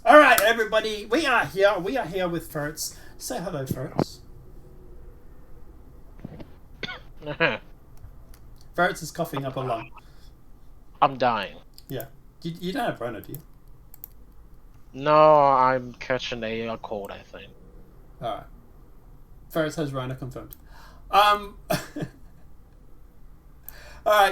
All right, everybody, we are here. We are here with Ferrets. Say hello, Ferrets. Ferrets is coughing up a lung. I'm dying. Yeah. You don't have Rona, do you? No, I'm catching a cold, I think. All right. Ferrets has Rona confirmed. Alright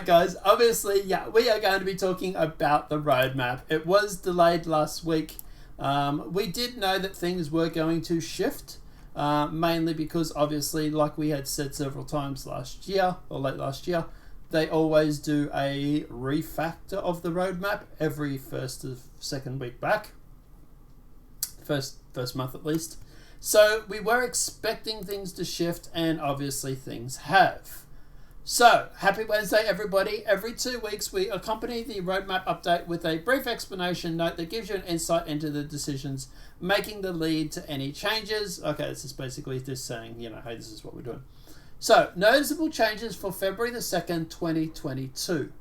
guys, obviously, yeah, we are going to be talking about the roadmap. It was delayed last week. We did know that things were going to shift, mainly because obviously, like we had said several times last year, or late last year, they always do a refactor of the roadmap every first or second week back. First month at least. So we were expecting things to shift, and obviously things have. So, happy Wednesday, everybody. Every 2 weeks, we accompany the roadmap update with a brief explanation note that gives you an insight into the decisions making the lead to any changes. Okay, this is basically just saying, hey, this is what we're doing. So, noticeable changes for February the 2nd, 2022.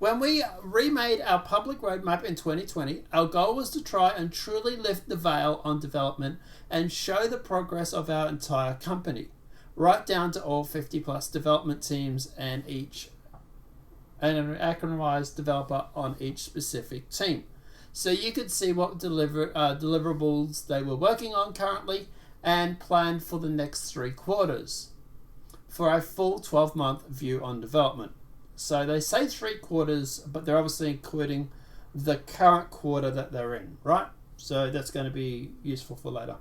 When we remade our public roadmap in 2020, our goal was to try and truly lift the veil on development and show the progress of our entire company, right down to all 50 plus development teams and an acronymized developer on each specific team. So you could see what deliverables they were working on currently and planned for the next 3 quarters for a full 12-month view on development. So they say 3 quarters, but they're obviously including the current quarter that they're in, right? So that's going to be useful for later.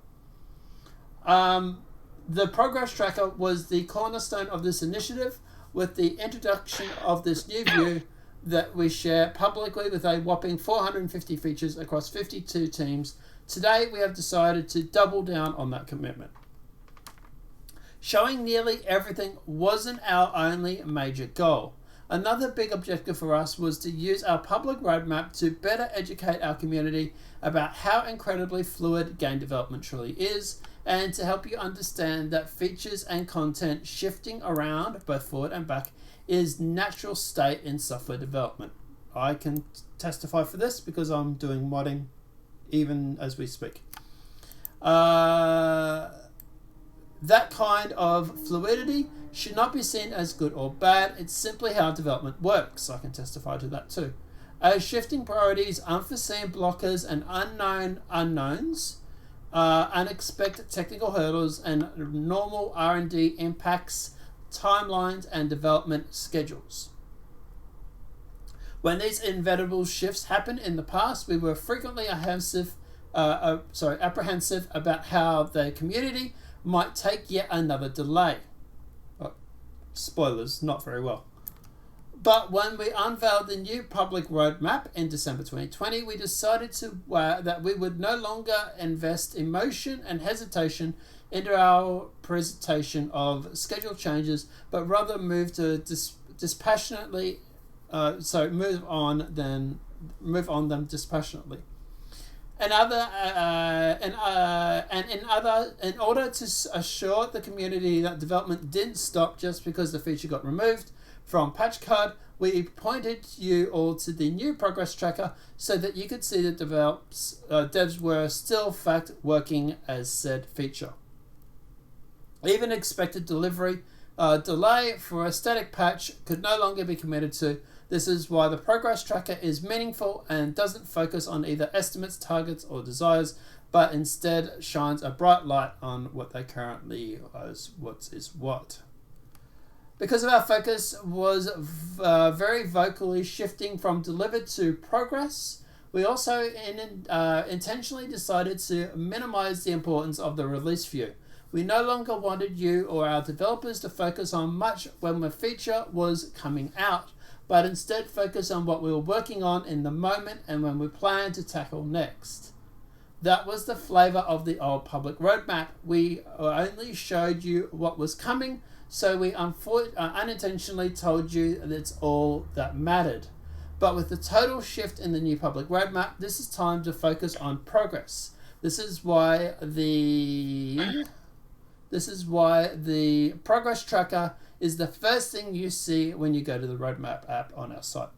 The progress tracker was the cornerstone of this initiative, with the introduction of this new view that we share publicly with a whopping 450 features across 52 teams. Today, we have decided to double down on that commitment. Showing nearly everything wasn't our only major goal. Another big objective for us was to use our public roadmap to better educate our community about how incredibly fluid game development truly is, and to help you understand that features and content shifting around both forward and back is natural state in software development. I can testify for this because I'm doing modding even as we speak. That kind of fluidity should not be seen as good or bad. It's simply how development works. I can testify to that too. As shifting priorities, unforeseen blockers, and unknown unknowns, unexpected technical hurdles, and normal R&D impacts timelines and development schedules. When these inevitable shifts happened in the past, we were frequently apprehensive about how the community might take yet another delay. Spoilers, not very well. But when we unveiled the new public roadmap in December 2020, we decided that we would no longer invest emotion and hesitation into our presentation of schedule changes, but rather move to move on them dispassionately. In order to assure the community that development didn't stop just because the feature got removed from patch card, we pointed you all to the new progress tracker so that you could see that devs were still fact working as said feature. Even expected delivery delay for a static patch could no longer be committed to. This is why the progress tracker is meaningful and doesn't focus on either estimates, targets, or desires, but instead shines a bright light on what they currently is what. Because of our focus was very vocally shifting from delivered to progress, we also intentionally decided to minimize the importance of the release view. We no longer wanted you or our developers to focus on much when the feature was coming out, but instead focus on what we were working on in the moment and when we plan to tackle next. That was the flavor of the old public roadmap. We only showed you what was coming, so we unintentionally told you that's all that mattered. But with the total shift in the new public roadmap, this is time to focus on progress. This is why the progress tracker is the first thing you see when you go to the roadmap app on our site.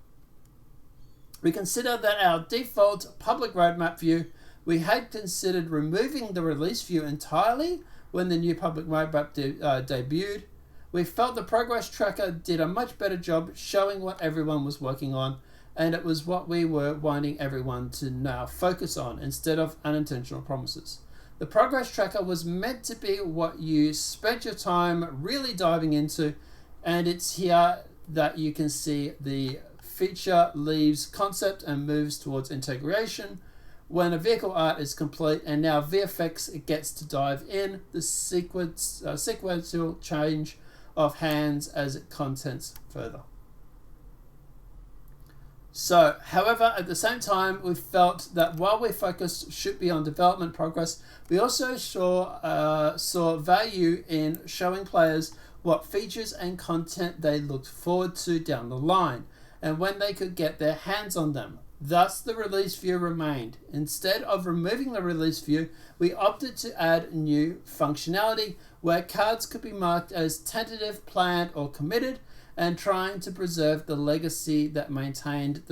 We consider that our default public roadmap view We had considered removing the release view entirely when the new public roadmap debuted. We felt the progress tracker did a much better job showing what everyone was working on, and it was what we were wanting everyone to now focus on instead of unintentional promises. The progress tracker was meant to be what you spent your time really diving into, and it's here that you can see the feature leaves concept and moves towards integration when a vehicle art is complete, and now VFX gets to dive in the sequential change of hands as it contents further. So, however, at the same time, we felt that while we focus should be on development progress, we also saw value in showing players what features and content they looked forward to down the line, and when they could get their hands on them. Thus, the release view remained. Instead of removing the release view, we opted to add new functionality where cards could be marked as tentative, planned, or committed, and trying to preserve the legacy that maintained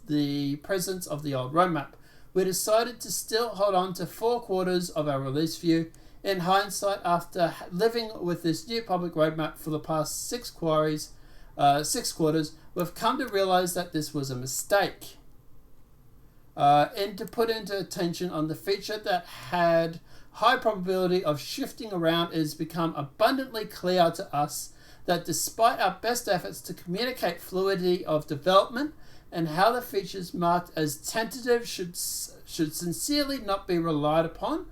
the presence of the old roadmap. We decided to still hold on to 4 quarters of our release view. In hindsight, after living with this new public roadmap for the past 6 quarters, we've come to realize that this was a mistake. And to put into attention on the feature that had high probability of shifting around, it has become abundantly clear to us that despite our best efforts to communicate fluidity of development and how the features marked as tentative should sincerely not be relied upon,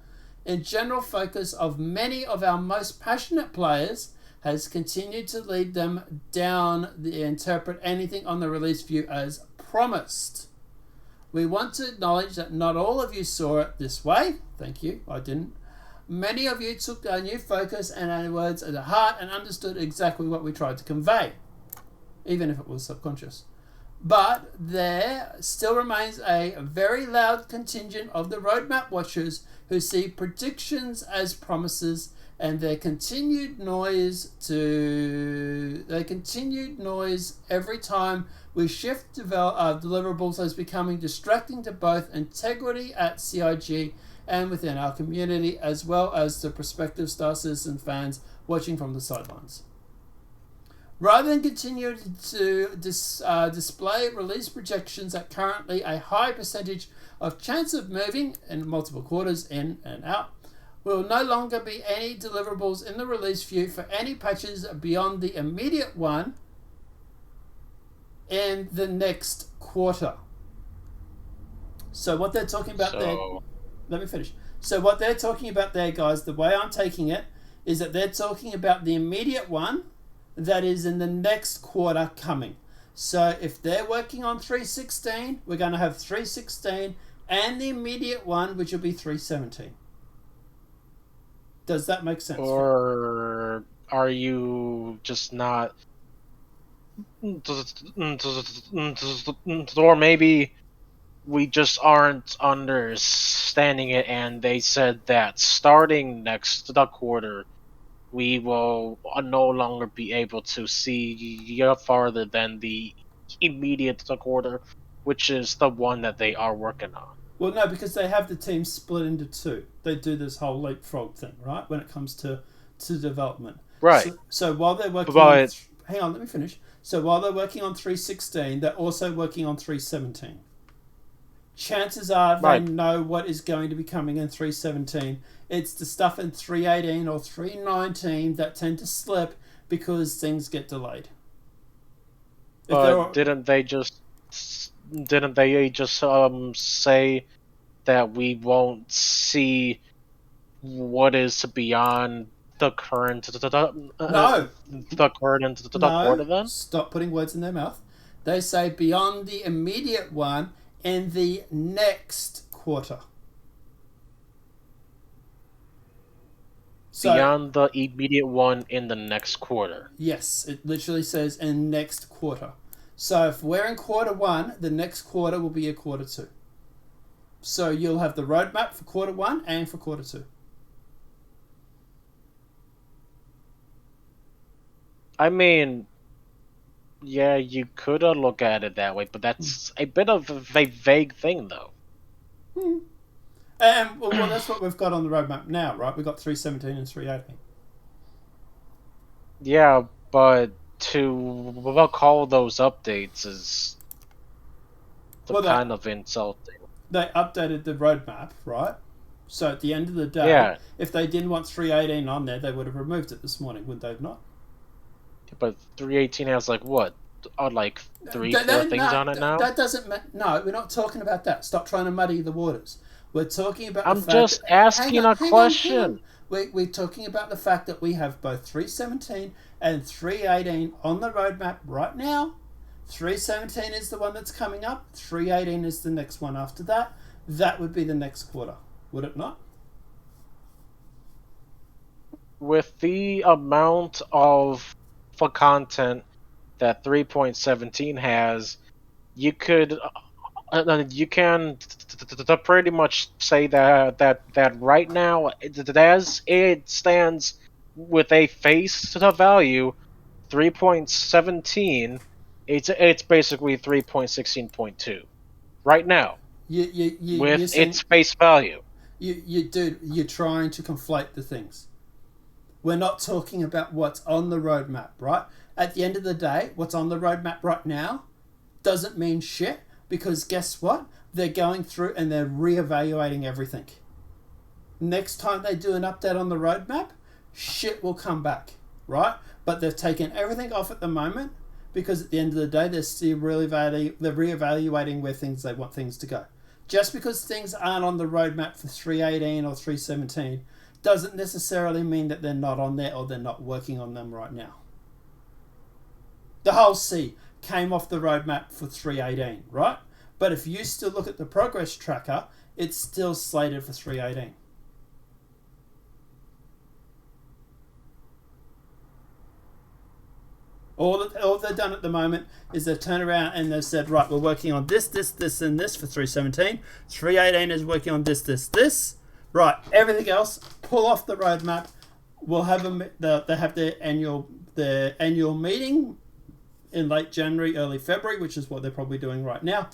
in general focus of many of our most passionate players has continued to lead them down the interpret anything on the release view as promised. We want to acknowledge that not all of you saw it this way. Thank you, I didn't. Many of you took our new focus and our words at heart and understood exactly what we tried to convey, even if it was subconscious. But there still remains a very loud contingent of the roadmap watchers who see predictions as promises, and their continued noise every time we shift deliverables as becoming distracting to both integrity at CIG and within our community, as well as the prospective Star Citizen fans watching from the sidelines. Rather than continue to display release projections at currently a high percentage of chance of moving in multiple quarters in and out, will no longer be any deliverables in the release view for any patches beyond the immediate one in the next quarter. So what they're talking about there... Let me finish. So what they're talking about there, guys, the way I'm taking it, is that they're talking about the immediate one that is in the next quarter coming. So if they're working on 3.16, we're going to have 3.16 and the immediate one, which will be 3.17. Does that make sense? Or are you just not... Or maybe we just aren't understanding it, and they said that starting next quarter, we will no longer be able to see farther than the immediate quarter, which is the one that they are working on. Well, no, because they have the team split into 2. They do this whole leapfrog thing, right, when it comes to development. Right. So while they're working hang on, let me finish. So while they're working on 3.16, they're also working on 3.17. Chances are they know what is going to be coming in 3.17. It's the stuff in 3.18 or 3.19 that tend to slip because things get delayed. But didn't they just say that we won't see what is beyond the current quarter then? Stop putting words in their mouth. They say beyond the immediate one in the next quarter. So, beyond the immediate one in the next quarter. Yes, it literally says in next quarter. So if we're in quarter 1, the next quarter will be a quarter 2. So you'll have the roadmap for quarter 1 and for quarter 2. I mean, yeah, you could look at it that way, but that's a bit of a vague thing, though. And well, that's what we've got on the roadmap now, right? We've got 317 and 318. Yeah, but to call those updates is Well, kind of insulting. they updated the roadmap, right? So at the end of the day, Yeah, if they didn't want 318 on there, they would have removed it this morning, would they have not? but 318 has like what? Like three, That, four that, things no, on it now? that doesn't no, we're not talking about that. Stop trying to muddy the waters. We're talking about the I'm fact just that asking a hang on. question. We're talking about the fact that we have both 317 and 318 on the roadmap right now. 317 is the one that's coming up. 318 is the next one after that. That would be the next quarter, would it not? With the amount of for content that 3.17 has, you could you can pretty much say that right now, as it stands with a face value 3.17, it's basically 3.16.2 right now You're with saying its face value. you're trying to conflate the things. We're not talking about what's on the roadmap, right? At the end of the day, what's on the roadmap right now doesn't mean shit because guess what? They're going through and they're reevaluating everything. Next time they do an update on the roadmap, shit will come back, right? But they've taken everything off at the moment because at the end of the day, they're still they're reevaluating where they want things to go. Just because things aren't on the roadmap for 318 or 317 doesn't necessarily mean that they're not on there or they're not working on them right now. The whole C came off the roadmap for 318, right? But if you still look at the progress tracker, it's still slated for 318. All they've done at the moment is they've turned around and they've said, right, we're working on this, and this for 317. 318 is working on this. Right, everything else, pull off the roadmap. We'll have they have their annual meeting in late January, early February, which is what they're probably doing right now.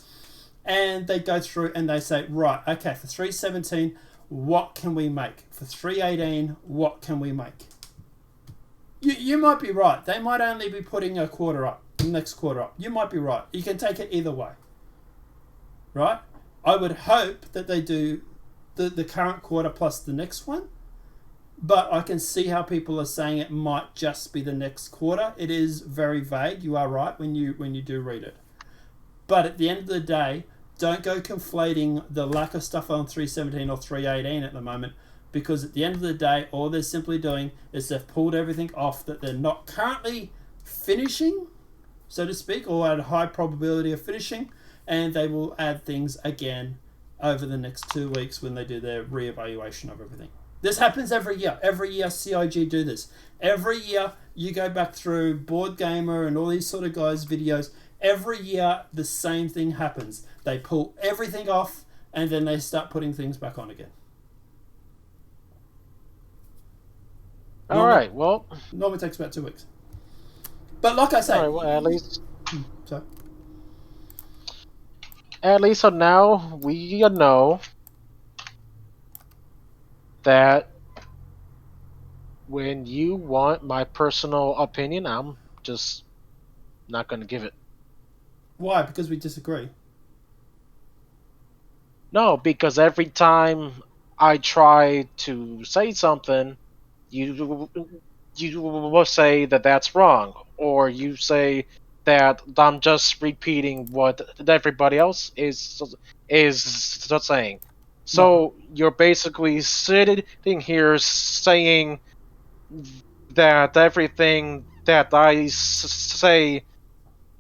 And they go through and they say, right, okay, for 317, what can we make? For 318, what can we make? You might be right. They might only be putting a quarter up, the next quarter up. You might be right. You can take it either way. Right? I would hope that they do the current quarter plus the next one. But I can see how people are saying it might just be the next quarter. It is very vague. You are right when you do read it. But at the end of the day, don't go conflating the lack of stuff on 317 or 318 at the moment, because at the end of the day, all they're simply doing is they've pulled everything off that they're not currently finishing, so to speak, or at a high probability of finishing, and they will add things again over the next 2 weeks when they do their reevaluation of everything. This happens every year. Every year CIG do this. Every year you go back through Board Gamer and all these sort of guys' videos. Every year the same thing happens. They pull everything off and then they start putting things back on again. All right. Well, normally takes about 2 weeks. But like I say, all right, well, at least so so now we know that when you want my personal opinion, I'm just not going to give it. Why? Because we disagree. No, because every time I try to say something, you will say that that's wrong, or you say that I'm just repeating what everybody else is saying. No. So you're basically sitting here saying that everything that I say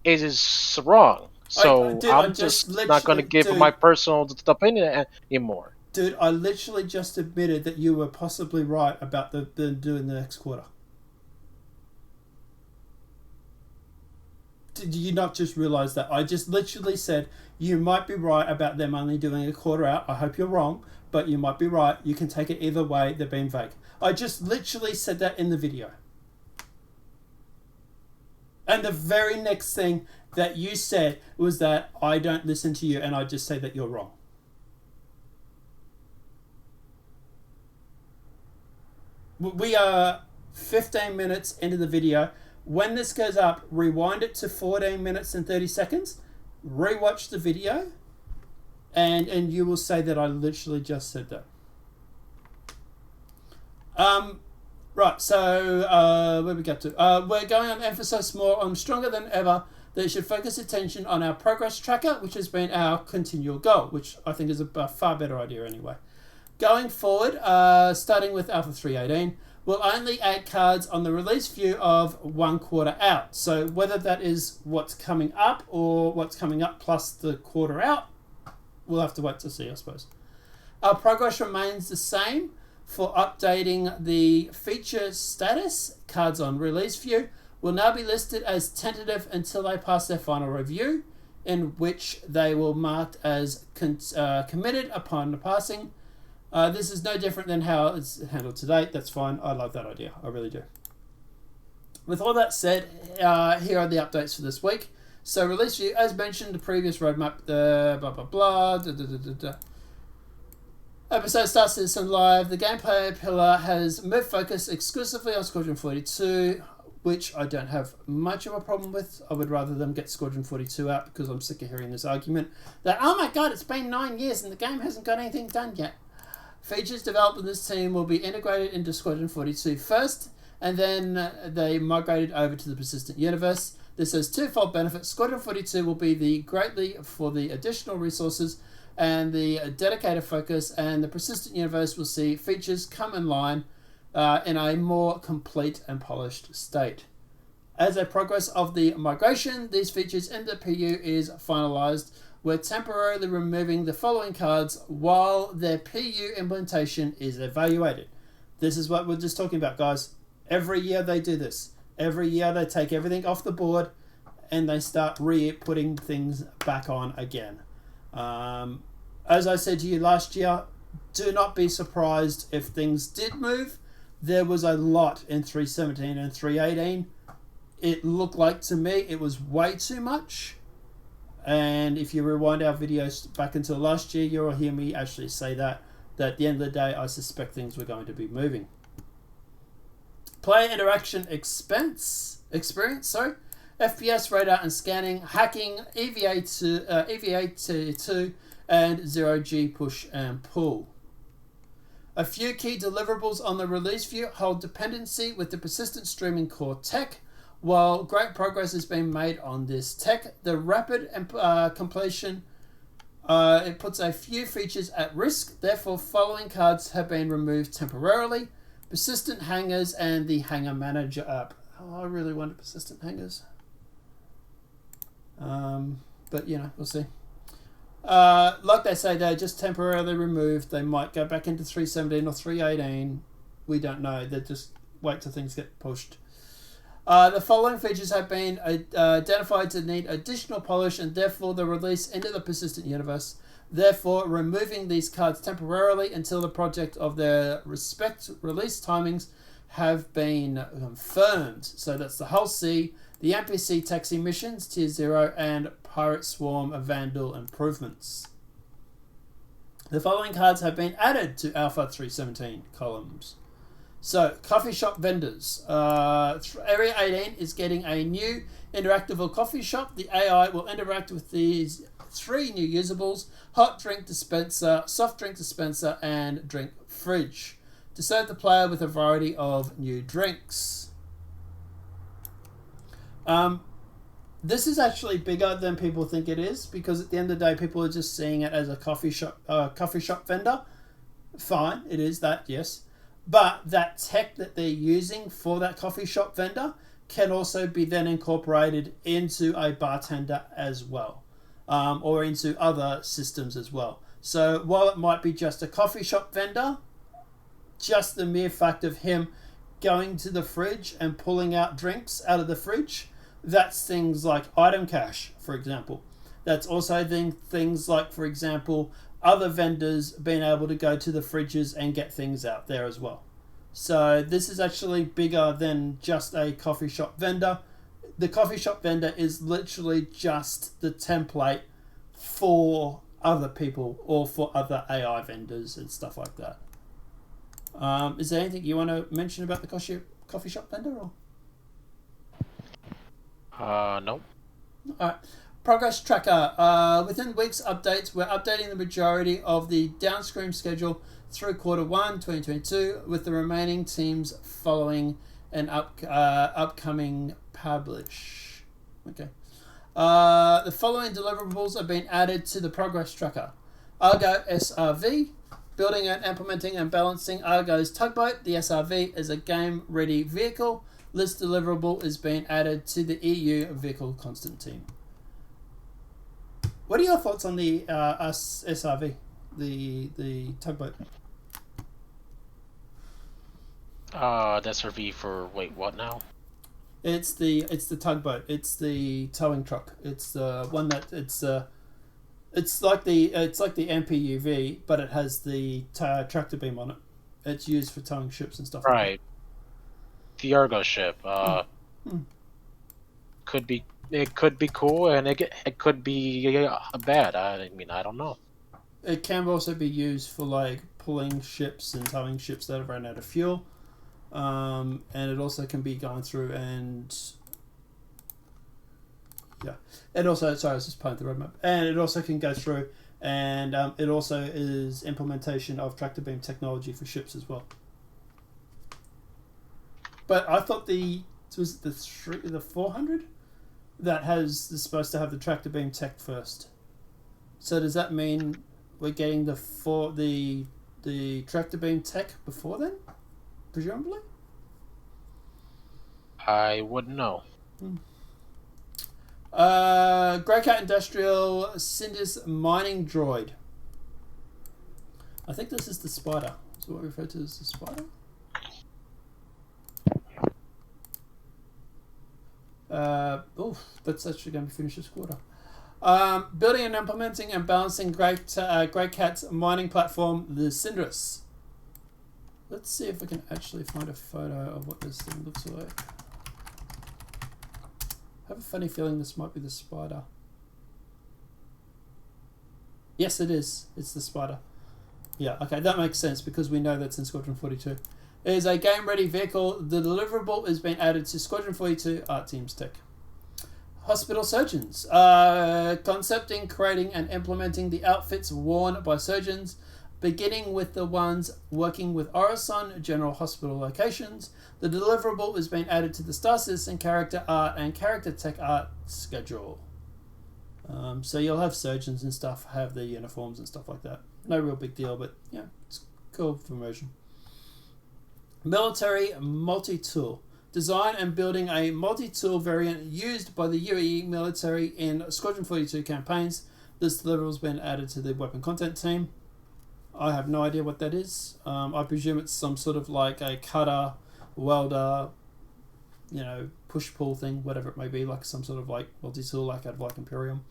is wrong. So Dude, I I'm just just not going to literally, give my personal opinion anymore. dude, I literally just admitted that you were possibly right about the doing the next quarter. Did you not just realize that? I just literally said you might be right about them only doing a quarter out. I hope you're wrong, but you might be right. You can take it either way. They're being vague. I just literally said that in the video. And the very next thing that you said was that I don't listen to you and I just say that you're wrong. We are 15 minutes into the video. When this goes up, rewind it to 14 minutes and 30 seconds, rewatch the video, and you will say that I literally just said that. Right, so where we get to? We're going to emphasize more on stronger than ever that you should focus attention on our progress tracker, which has been our continual goal, which I think is a far better idea anyway. Going forward, starting with Alpha 3.18, we'll only add cards on the release view of 1 quarter out. So whether that is what's coming up or what's coming up plus the quarter out, we'll have to wait to see, I suppose. Our progress remains the same for updating the feature status. Cards on release view will now be listed as tentative until they pass their final review, in which they will marked as committed upon the passing. This is no different than how it's handled to date. That's fine. I love that idea. I really do. With all that said, here are the updates for this week. So release view, as mentioned, the previous roadmap, blah, blah, blah, Episode Star Citizen Live. The gameplay pillar has moved focus exclusively on Squadron 42, which I don't have much of a problem with. I would rather them get Squadron 42 out because I'm sick of hearing this argument that, oh my god, it's been 9 years and the game hasn't got anything done yet. Features developed in this team will be integrated into Squadron 42 first, and then they migrated over to the persistent universe. This has twofold benefits. Squadron 42 will be the greatly for the additional resources and the dedicated focus, and the persistent universe will see features come in line in a more complete and polished state. As a progress of the migration, these features in the PU is finalized. We're temporarily removing the following cards while their PU implementation is evaluated. This is what we're just talking about, guys. Every year they do this. Every year they take everything off the board and they start putting things back on again. As I said to you last year, do not be surprised if things did move. There was a lot in 3.17 and 3.18. It looked like to me it was way too much. And if you rewind our videos back until last year, you'll hear me actually say that at the end of the day, I suspect things were going to be moving. Player interaction experience, FPS, radar and scanning, hacking, EVA to 2, and 0G push and pull. A few key deliverables on the release view hold dependency with the persistent streaming core tech. While great progress has been made on this tech, the rapid completion it puts a few features at risk. Therefore, following cards have been removed temporarily: persistent hangers and the hanger manager app. Oh, I really wanted persistent hangers, but you know, we'll see. Like they say, they're just temporarily removed. They might go back into 3.17 or 3.18. We don't know. They just wait till things get pushed. The following features have been identified to need additional polish, and therefore the release into the persistent universe. Therefore, removing these cards temporarily until the project of their respective release timings have been confirmed. So that's the Hull C, the NPC taxi missions, Tier 0, and Pirate Swarm Vandal improvements. The following cards have been added to Alpha 3.17 columns. So, coffee shop vendors. Area 18 is getting a new interactable coffee shop. The AI will interact with these 3 new usables: hot drink dispenser, soft drink dispenser, and drink fridge, to serve the player with a variety of new drinks. This is actually bigger than people think it is, because at the end of the day, people are just seeing it as a coffee shop vendor. Fine, it is that, yes. But that tech that they're using for that coffee shop vendor can also be then incorporated into a bartender as well, or into other systems as well. So while it might be just a coffee shop vendor, just the mere fact of him going to the fridge and pulling out drinks out of the fridge, that's things like item cache, for example. That's also things like, for example, other vendors being able to go to the fridges and get things out there as well. So this is actually bigger than just a coffee shop vendor. The coffee shop vendor is literally just the template for other people or for other AI vendors and stuff like that. Is there anything you want to mention about the coffee shop vendor? Or? Nope. Alright. Progress tracker. Within weeks updates, we're updating the majority of the downstream schedule through Q1 2022, with the remaining teams following an upcoming publish. Okay. The following deliverables have been added to the progress tracker. Argo SRV. Building and implementing and balancing Argo's tugboat. The SRV is a game-ready vehicle. This deliverable is being added to the EU Vehicle Constant team. What are your thoughts on the SRV, the tugboat? The SRV for what now? It's the tugboat. It's the towing truck. It's the one that it's like the MPUV, but it has the tractor beam on it. It's used for towing ships and stuff. Right. Like that. The Argo ship. It could be cool, and it could be bad. I mean, I don't know. It can also be used for like pulling ships and towing ships that have run out of fuel, and it also can be going through and it also, sorry, I was just playing the roadmap, and it also can go through, and it also is implementation of tractor beam technology for ships as well. But I thought the 400 that is supposed to have the tractor beam tech first. So does that mean we're getting the tractor beam tech before then, presumably? I wouldn't know. Grey Cat Industrial Cinders Mining Droid. I think this is the spider. Is what we refer to as the spider? That's actually going to be finished this quarter. Building and implementing and balancing Grey Cat's mining platform, the Cinders. Let's see if we can actually find a photo of what this thing looks like. I have a funny feeling this might be the spider. Yes, it is. It's the spider. Yeah, okay, that makes sense because we know that's in Squadron 42. It is a game-ready vehicle. The deliverable has been added to Squadron 42 Art Team's tech. Hospital surgeons. Concepting, creating, and implementing the outfits worn by surgeons, beginning with the ones working with Orison General Hospital locations. The deliverable has been added to the Star Citizen character art and character tech art schedule. So you'll have surgeons and stuff have their uniforms and stuff like that. No real big deal, but yeah, it's cool for immersion. Military multi-tool. Design and building a multi-tool variant used by the UAE military in Squadron 42 campaigns. This deliverable has been added to the weapon content team. I have no idea what that is. I presume it's some sort of like a cutter, welder, push-pull thing, whatever it may be, like some sort of like multi-tool like out of like Imperium.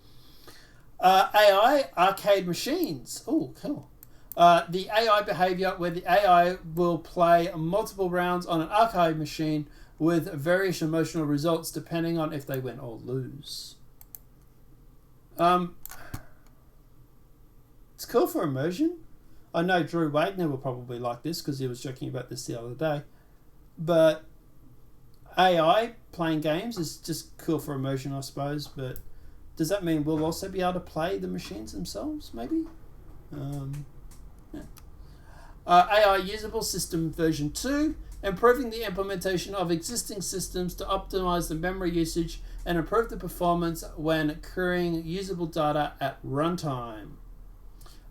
AI arcade machines. Oh, cool. The AI behavior where the AI will play multiple rounds on an arcade machine with various emotional results depending on if they win or lose. It's cool for immersion. I know Drew Wagner will probably like this because he was joking about this the other day. But AI playing games is just cool for immersion, I suppose. But does that mean we'll also be able to play the machines themselves, maybe? Yeah. AI Usable System version 2, improving the implementation of existing systems to optimize the memory usage and improve the performance when querying usable data at runtime.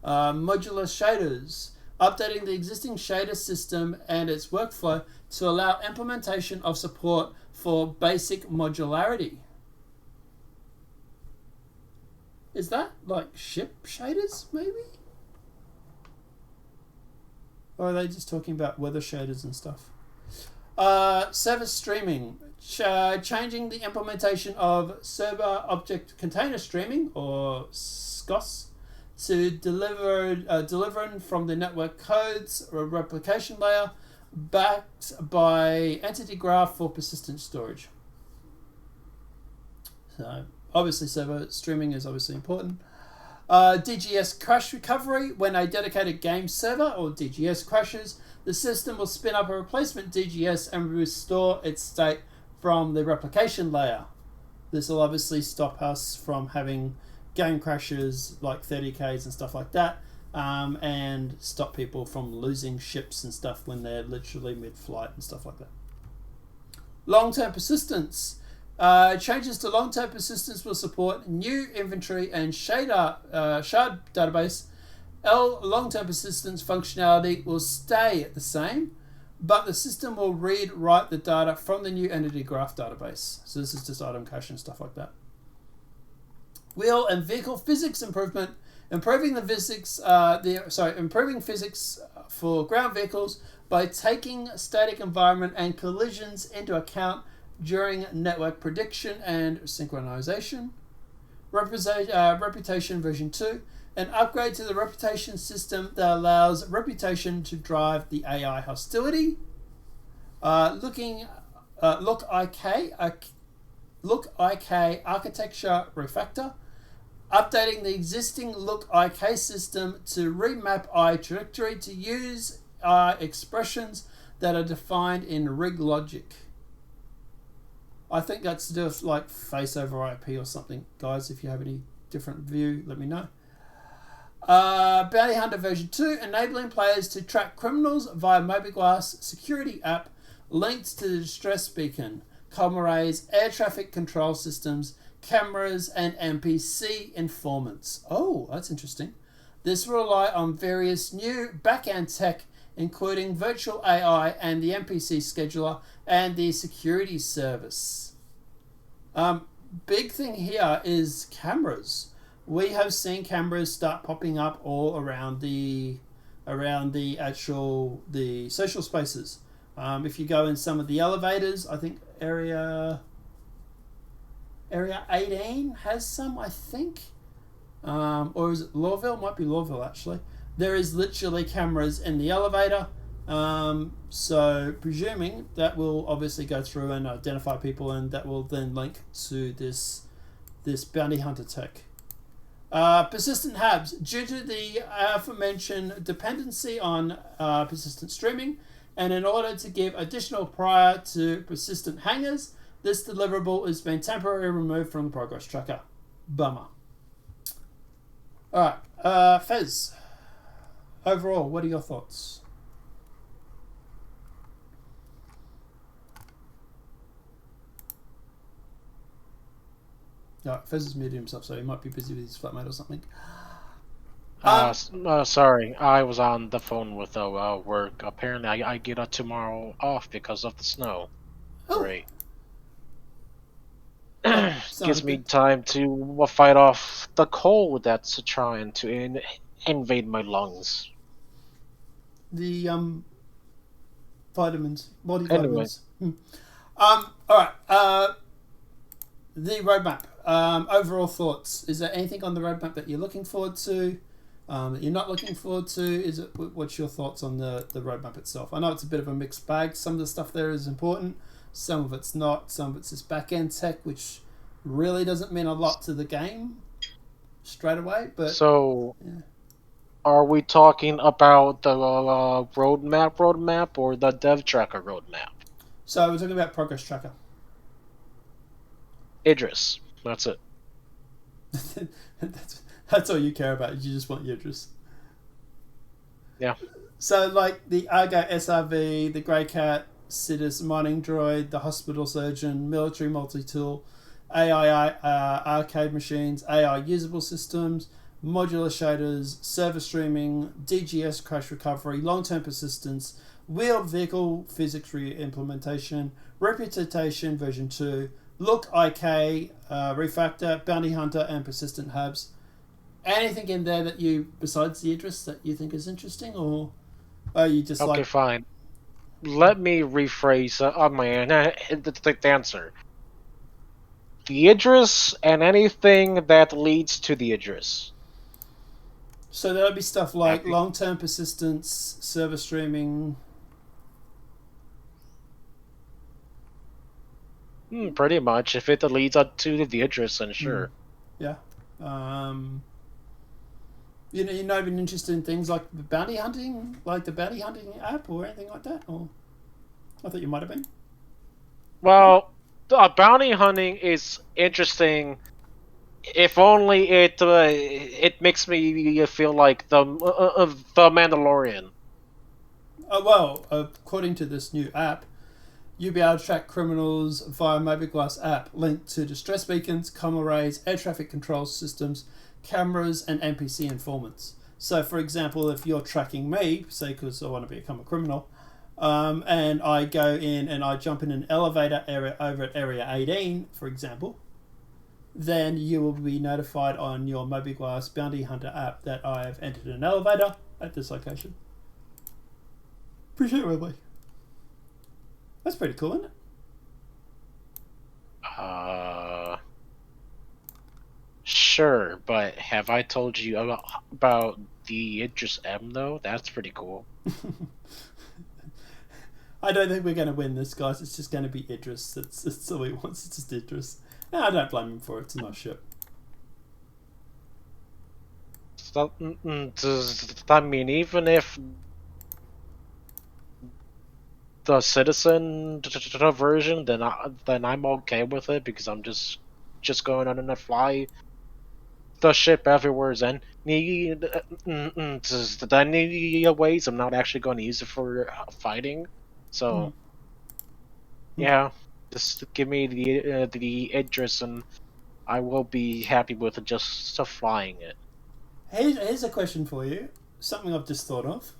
Modular Shaders, updating the existing shader system and its workflow to allow implementation of support for basic modularity. Is that like ship shaders, maybe? Or are they just talking about weather shaders and stuff? Service streaming. Changing the implementation of server object container streaming, or SCOS, to delivering from the network codes or replication layer, backed by entity graph for persistent storage. So obviously server streaming is obviously important. DGS Crash Recovery. When a dedicated game server or DGS crashes, the system will spin up a replacement DGS and restore its state from the replication layer. This will obviously stop us from having game crashes like 30Ks and stuff like that, and stop people from losing ships and stuff when they're literally mid-flight and stuff like that. Long-term persistence. Changes to long-term persistence will support new inventory and shard database. Long-term persistence functionality will stay the same, but the system will read-write the data from the new entity graph database. So this is just item cache and stuff like that. Wheel and vehicle physics improvement. Improving physics for ground vehicles by taking static environment and collisions into account during network prediction and synchronization. Reputation version 2. An upgrade to the reputation system that allows reputation to drive the AI hostility. Look IK architecture refactor. Updating the existing Look IK system to remap I trajectory to use expressions that are defined in rig logic. I think that's just like face over IP or something. Guys, if you have any different view, let me know. Bounty Hunter version 2, enabling players to track criminals via mobiGlas security app linked to the distress beacon, Comrays, air traffic control systems, cameras, and NPC informants. Oh, that's interesting. This will rely on various new back-end tech, including virtual AI and the NPC scheduler and the security service. Big thing here is cameras. We have seen cameras start popping up all around the social spaces. If you go in some of the elevators, I think area 18 has some, I think. Or is it Lawville? Might be Lawville, actually. There is literally cameras in the elevator. So presuming that will obviously go through and identify people, and that will then link to this bounty hunter tech. Persistent hubs. Due to the aforementioned dependency on persistent streaming, and in order to give additional prior to persistent hangers, this deliverable has been temporarily removed from the progress tracker. Bummer. Alright, Fez. Overall, what are your thoughts? Alright, Fez has muted himself, so he might be busy with his flatmate or something. Sorry, I was on the phone with work. Apparently, I get tomorrow off because of the snow. Oh. Great. Good. Gives me time to fight off the cold that's trying to invade my lungs. The vitamins, multivitamins. Anyway. Alright, the roadmap. Overall thoughts. Is there anything on the roadmap that you're looking forward to? That you're not looking forward to? What's your thoughts on the roadmap itself? I know it's a bit of a mixed bag. Some of the stuff there is important, some of it's not. Some of it's just back end tech, which really doesn't mean a lot to the game straight away. But so, yeah. Are we talking about the roadmap or the dev tracker roadmap? So we're talking about progress tracker. Idris, that's it. That's all you care about. You just want Idris. Yeah. So like the Argo SRV, the Grey Cat, Sidus mining droid, the hospital surgeon, military multi-tool, AI arcade machines, AI usable systems, modular shaders, server streaming, DGS crash recovery, long-term persistence, wheeled vehicle physics re-implementation, reputation version 2, Look IK refactor, bounty hunter, and persistent hubs. Anything in there that you, besides the Idris, that you think is interesting, or are you just okay, fine. Let me rephrase the answer. The Idris and anything that leads to the Idris. So that'll be stuff like long-term persistence, server streaming. Pretty much. If it leads up to the Idris, then sure. Yeah. You're not even interested in things like bounty hunting, like the bounty hunting app or anything like that? Or I thought you might have been. Well, bounty hunting is interesting. If only it makes me feel like the Mandalorian. Well, according to this new app, you'll be able to track criminals via mobiGlas app linked to distress beacons, comm arrays, air traffic control systems, cameras, and NPC informants. So, for example, if you're tracking me, say because I want to become a criminal, and I go in and I jump in an elevator area over at Area 18, for example, then you will be notified on your mobiGlas Bounty Hunter app that I have entered an elevator at this location. Presumably. That's pretty cool, isn't it? Sure, but have I told you about the Idris M though? That's pretty cool. I don't think we're going to win this, guys. It's just going to be Idris. That's all he wants. It's just Idris. No, I don't blame him for it. It's a nice ship. I mean, even if the Citizen version, then I'm okay with it because I'm just going on and fly the ship everywhere and any ways. I'm not actually going to use it for fighting. So yeah, just give me the Idris and I will be happy with it just flying it. Here's a question for you. Something I've just thought of.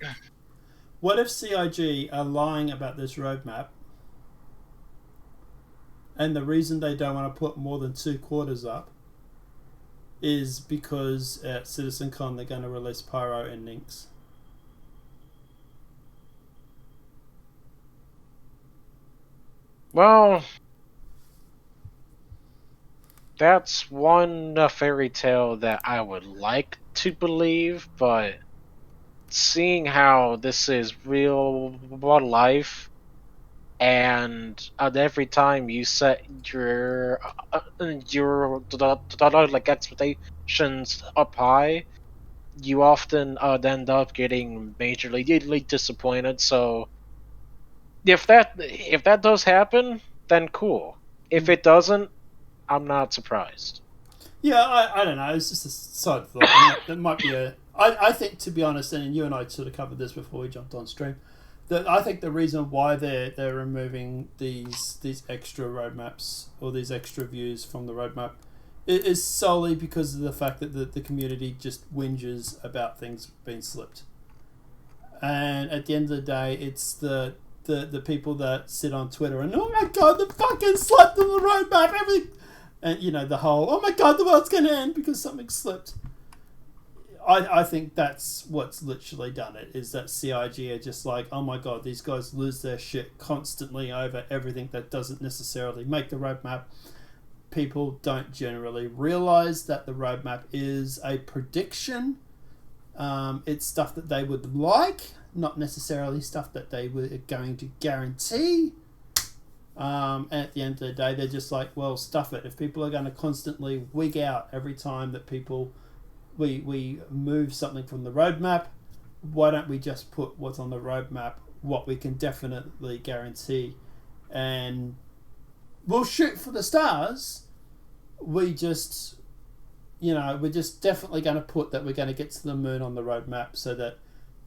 What if CIG are lying about this roadmap, and the reason they don't want to put more than 2 quarters up is because at CitizenCon they're going to release Pyro and Nynx? Well, that's one fairy tale that I would like to believe, but seeing how this is real life, and every time you set your like expectations up high, you often end up getting majorly disappointed. So if that does happen, then cool. If it doesn't, I'm not surprised. Yeah, I don't know. It's just a side thought. That might be a. I think, to be honest, and you and I sort of covered this before we jumped on stream, that I think the reason why they're removing these extra roadmaps or these extra views from the roadmap is solely because of the fact that the community just whinges about things being slipped. And at the end of the day, it's the people that sit on Twitter and, oh my god, the fucking slipped on the roadmap, everything. And, you know, the whole, oh my god, the world's going to end because something slipped. I think that's what's literally done it, is that CIG are just like, oh my god, these guys lose their shit constantly over everything that doesn't necessarily make the roadmap. People don't generally realize that the roadmap is a prediction. It's stuff that they would like, not necessarily stuff that they were going to guarantee. And at the end of the day, they're just like, well, stuff it. If people are going to constantly wig out every time that we move something from the roadmap, why don't we just put what's on the roadmap, what we can definitely guarantee, and we'll shoot for the stars. We're just definitely going to put that we're going to get to the moon on the roadmap, so that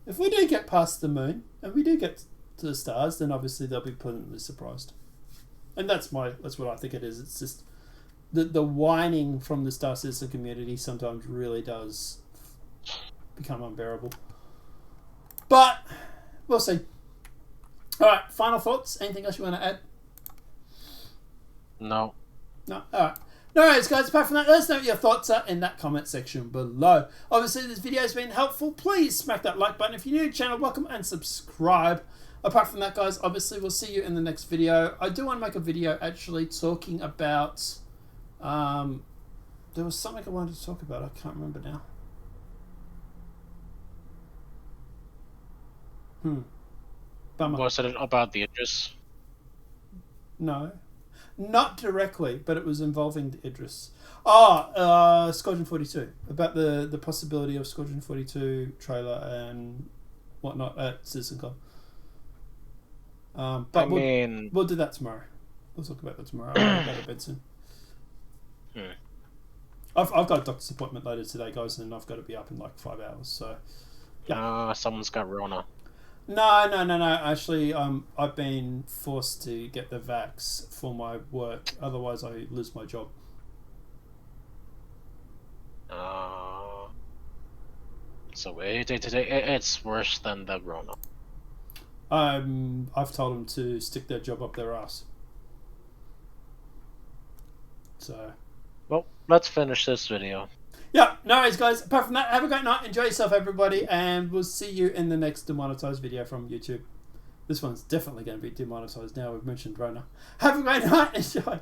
if we do get past the moon and we do get to the stars, then obviously they'll be pleasantly surprised. And that's what I think it is. It's just the whining from the Star Citizen community sometimes really does become unbearable. But we'll see. Alright, final thoughts? Anything else you want to add? No. No? Alright. No worries, guys. Apart from that, let us know what your thoughts are in that comment section below. Obviously, this video has been helpful. Please smack that like button. If you're new to the channel, welcome and subscribe. Apart from that, guys, obviously, we'll see you in the next video. I do want to make a video actually talking about... there was something I wanted to talk about. I can't remember now. Bummer. Was it about the Idris? No. Not directly, but it was involving the Idris. Squadron 42. About the possibility of Squadron 42 trailer and whatnot at CitizenCon. But we'll do that tomorrow. We'll talk about that tomorrow. I'm going to go to bed soon. I've got a doctor's appointment later today, guys, and I've got to be up in like 5 hours. So, yeah. Someone's got Rona. No. Actually, I've been forced to get the vax for my work. Otherwise, I lose my job. So it's worse than the Rona. I've told them to stick their job up their ass. So. Well, let's finish this video. Yeah, no worries, guys. Apart from that, have a great night. Enjoy yourself, everybody, and we'll see you in the next demonetized video from YouTube. This one's definitely going to be demonetized now. We've mentioned Rona. Have a great night. Enjoy.